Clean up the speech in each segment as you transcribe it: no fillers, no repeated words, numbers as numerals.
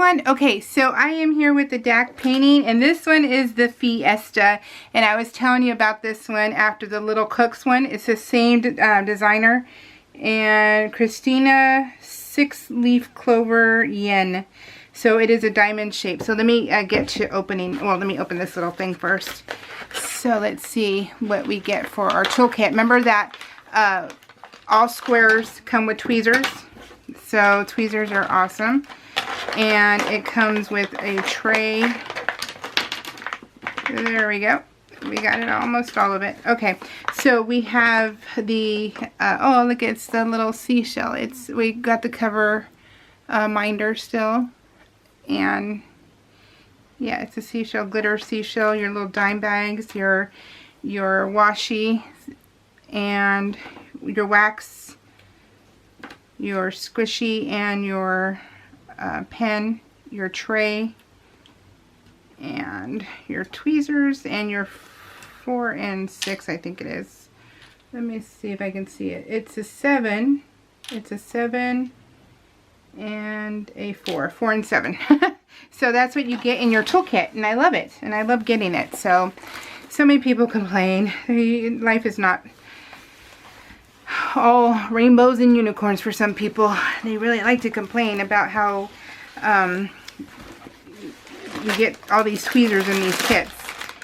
everyone. Okay, so I am here with the DAC painting, and this one is the Fiesta, and I was telling you about this one after the Little Cooks one. It's the same designer, and Christina 6-leaf clover yen. So it is a diamond shape. So let me get to opening. Well, let me open this little thing first. So let's see what we get for our toolkit. Remember that all squares come with tweezers. So tweezers are awesome. And it comes with a tray. There we go. We got it, almost all of it. Okay, so we have the, oh look, it's the little seashell. We got the cover minder still. And yeah, it's a seashell, glitter seashell, your little dime bags, your washi, and your wax, your squishy, and your pen, your tray, and your tweezers, and your 4 and 6, I think it is. Let me see if I can see it. It's a 7. It's a 7 and a 4. 4 and 7. So that's what you get in your toolkit, and I love it, and I love getting it. So many people complain. Life is not all rainbows and unicorns for some people. They really like to complain about how you get all these tweezers in these kits,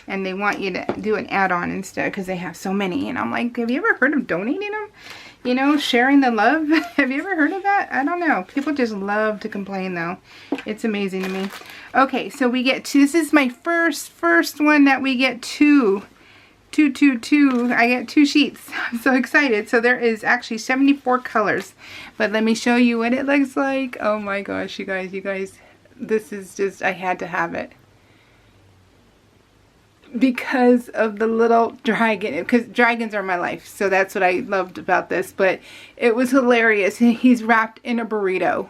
and they want you to do an add-on instead because they have so many. And I'm like, have you ever heard of donating them? You know, sharing the love. Have you ever heard of that? I don't know. People just love to complain though. It's amazing to me. Okay, so we get two. This is my first one that we get two. I get 2 sheets. I'm so excited. So there is actually 74 colors. But let me show you what it looks like. Oh my gosh, you guys. This is just, I had to have it. Because of the little dragon, because dragons are my life, so that's what I loved about this. But it was hilarious. He's wrapped in a burrito,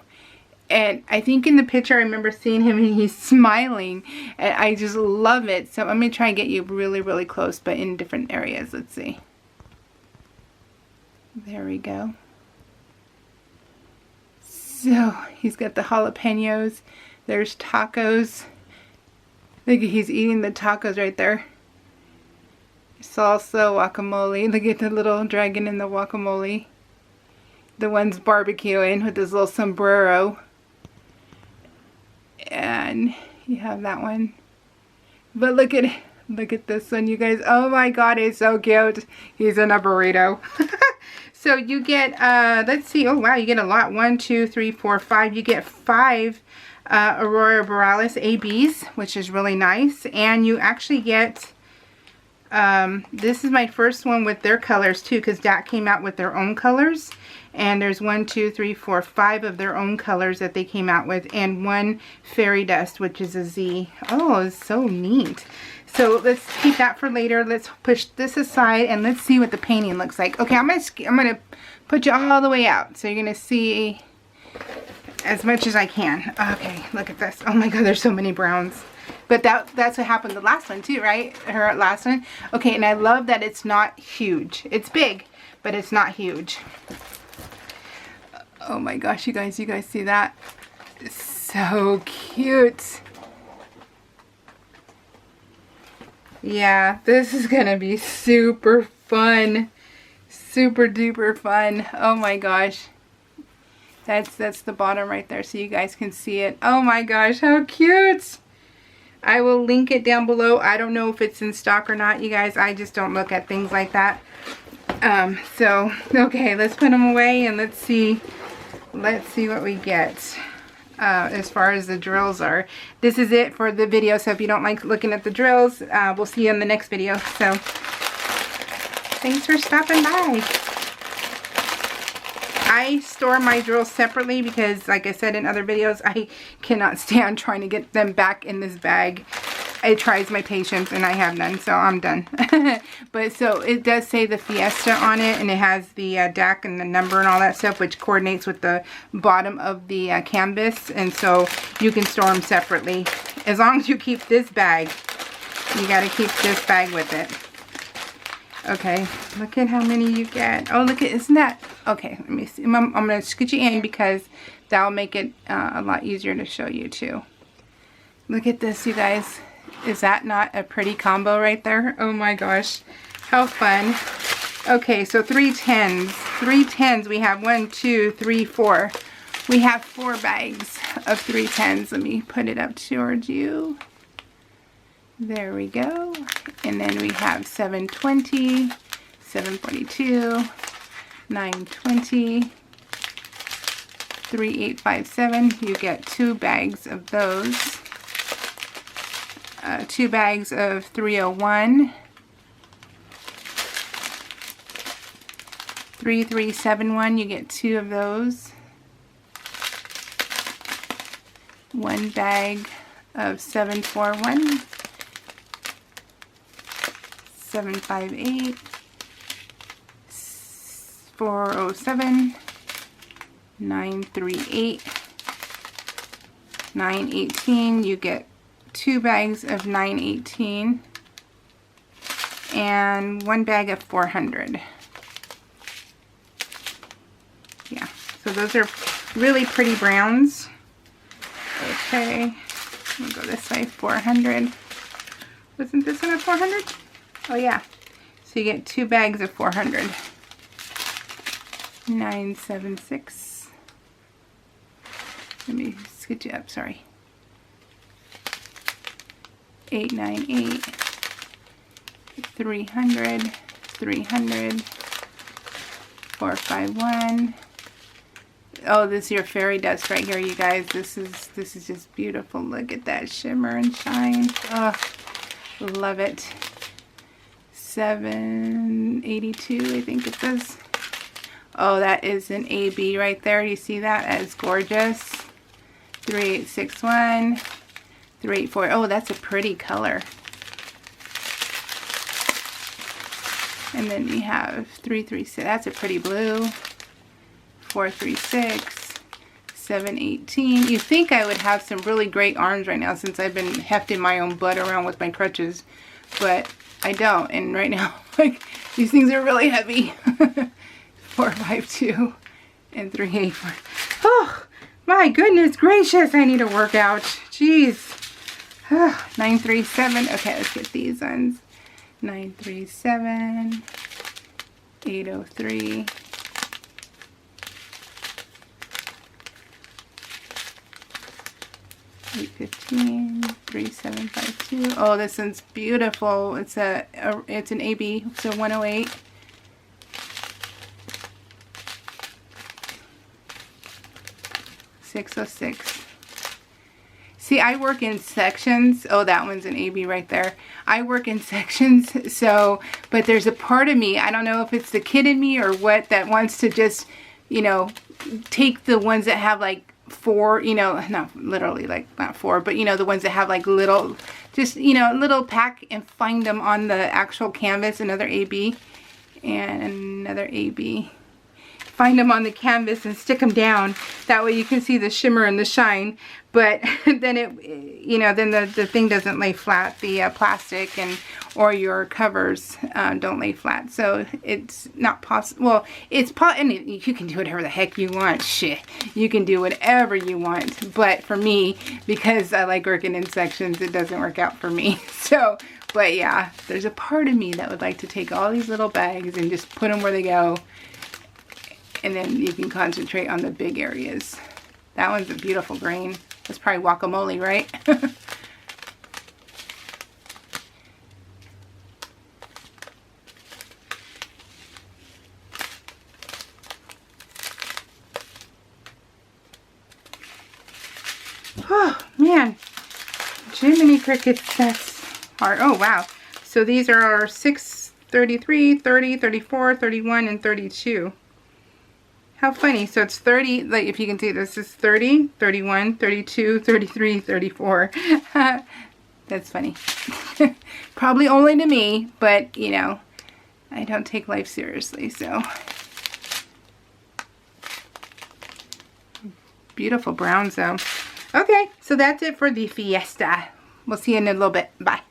and I think in the picture I remember seeing him and he's smiling, and I just love it. So I'm gonna try and get you really close, but in different areas. Let's see. There we go. So he's got the jalapenos. There's tacos. Look, he's eating the tacos right there. Salsa, guacamole. Look at the little dragon in the guacamole. The one's barbecuing with his little sombrero. And you have that one. But look at this one, you guys. Oh my god, it's so cute. He's in a burrito. So you get, let's see. Oh wow, you get a lot. 1, 2, 3, 4, 5. You get 5 Aurora Borealis ABs, which is really nice. And you actually get, this is my first one with their colors too, because DAC came out with their own colors. And there's 1, 2, 3, 4, 5 of their own colors that they came out with, and 1 fairy dust, which is a Z. Oh, it's so neat. So let's keep that for later. Let's push this aside and let's see what the painting looks like. Okay, I'm gonna put you all the way out, so you're gonna see as much as I can. Okay, look at this. Oh my god, there's so many browns. But that's what happened the last one too, right? Her last one. Okay, and I love that it's not huge. It's big, but it's not huge. Oh my gosh, you guys see that? It's so cute. Yeah, this is gonna be super fun. Super duper fun. Oh my gosh. That's the bottom right there, so you guys can see it. Oh my gosh, how cute! I will link it down below. I don't know if it's in stock or not, you guys. I just don't look at things like that. So okay, let's put them away and let's see what we get as far as the drills are. This is it for the video, so if you don't like looking at the drills, we'll see you in the next video. So thanks for stopping by. I store my drills separately because, like I said in other videos, I cannot stand trying to get them back in this bag. It tries my patience, and I have none, so I'm done. But so it does say the Fiesta on it, and it has the DAC and the number and all that stuff, which coordinates with the bottom of the canvas, and so you can store them separately. As long as you keep this bag, you got to keep this bag with it. Okay, look at how many you get. Oh, look at, isn't that, okay, let me see. I'm going to scoot you in because that'll make it a lot easier to show you too. Look at this, you guys. Is that not a pretty combo right there? Oh my gosh, how fun. Okay, so 3 10s. 3 10s, we have 1, 2, 3, 4. We have 4 bags of 3 10s. Let me put it up towards you. There we go. And then we have 720, 742, 920, 3857. You get 2 bags of those. 2 bags of 301. 3371, you get 2 of those. 1 bag of 741. 758, 407, 938, 918. You get 2 bags of 918 and 1 bag of 400. Yeah, so those are really pretty browns. Okay, we'll go this way. 400. Wasn't this one a 400? Oh yeah. So you get 2 bags of 400. 976. Let me scoot you up, sorry. 898. 300. 300. 451. Oh, this is your fairy dust right here, you guys. This is just beautiful. Look at that shimmer and shine. Oh, love it. 782, I think it says. Oh, that is an AB right there. You see that? That is gorgeous. 3861, 384. Oh, that's a pretty color. And then we have 336. That's a pretty blue. 436, 718. You think I would have some really great arms right now since I've been hefting my own butt around with my crutches, but I don't. And right now, like, these things are really heavy. 452 and 384. Oh my goodness gracious! I need a workout. Jeez. 937. Okay, let's get these ones. 937, 803. 815, 3752. Oh, this one's beautiful. It's an AB, so 108. 606. See, I work in sections. Oh, that one's an AB right there. I work in sections, so, but there's a part of me, I don't know if it's the kid in me or what, that wants to just, you know, take the ones that have like 4, you know, not literally like not 4, but you know, the ones that have like little, just, you know, little pack and find them on the actual canvas. Another AB and another AB. Find them on the canvas and stick them down. That way you can see the shimmer and the shine. But then it, you know, then the thing doesn't lay flat. The plastic and or your covers don't lay flat. So it's not possible. Well, it's and you can do whatever the heck you want. Shit, you can do whatever you want. But for me, because I like working in sections, it doesn't work out for me. So, but yeah, there's a part of me that would like to take all these little bags and just put them where they go. And then you can concentrate on the big areas. That one's a beautiful green. That's probably guacamole, right? Oh, man. Jiminy Crickets, that's hard. Oh, wow. So these are our 6, 33, 30, 34, 31, and 32. How funny. So it's 30, like if you can see, this is 30, 31, 32, 33, 34. That's funny. Probably only to me, but you know, I don't take life seriously, so. Beautiful browns though. Okay, so that's it for the fiesta. We'll see you in a little bit. Bye.